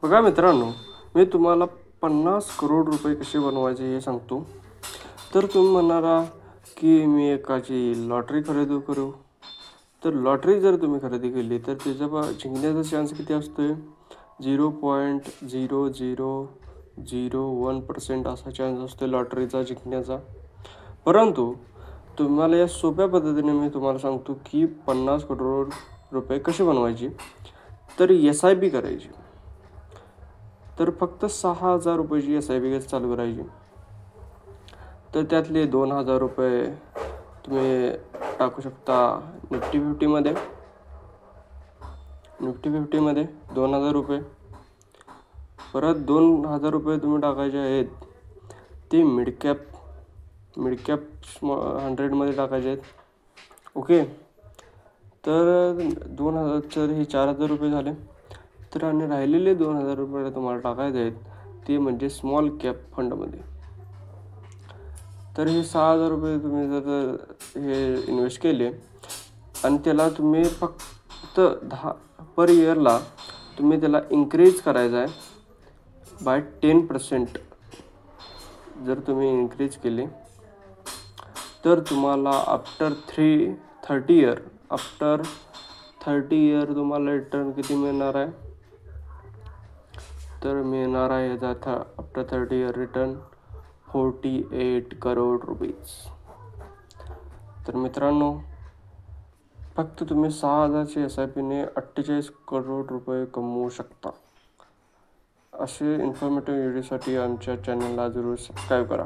बघा मित्रांनो, मी तुम्हाला 50 करोड रुपये कसे बनवायचे हे सांगतो. तर तुम्ही म्हणाला की मी एकाची लॉटरी खरेदी करू. तर लॉटरी जर तुम्ही खरेदी केली तर त्याचा जिंकण्याचा चान्स किती असतोय? 0.0001% असा चान्स असतो लॉटरीचा जिंकण्याचा. परंतु तुम्हाला या सोप्या पद्धतीने मी तुम्हाला सांगतो की 50 करोड रुपये कसे बनवायचे. तर SIP करायची. तर फक्त 6,000 रुपयाची SIP चालू करायची. तर त्यातले 2,000 रुपये तुम्ही टाकू शकता निफ्टी 50मध्ये. निफ्टी 50मध्ये 2,000 रुपये. परत 2,000 रुपये तुम्ही टाकायचे आहेत ते मिड कॅप 100मध्ये टाकायचे आहेत. ओके. तर 2,000 तर हे 4,000 रुपये झाले. तर आणि राहिलेले 2,000 रुपये तुम्हाला टाकायचे आहेत ते म्हणजे स्मॉल कॅप फंडमध्ये. तर हे 6,000 रुपये तुम्ही जर हे इन्व्हेस्ट केले आणि त्याला तुम्ही फक्त 10 पर इयरला तुम्ही त्याला इन्क्रीज करायचं आहे बाय 10%. जर तुम्ही इन्क्रीज केले तर तुम्हाला आफ्टर 30 इयर तुम्हाला रिटर्न किती मिळणार आहे? तर मिळणार आहे याचा after 30 year return 48 crore rupees. तर मित्रांनो, फक्त तुम्ही 6,000ची SIPने 48 करोड रुपये कमवू शकता. असे इन्फॉर्मेटिव्ह व्हिडिओसाठी आमच्या चॅनलला जरूर सबस्क्राईब करा.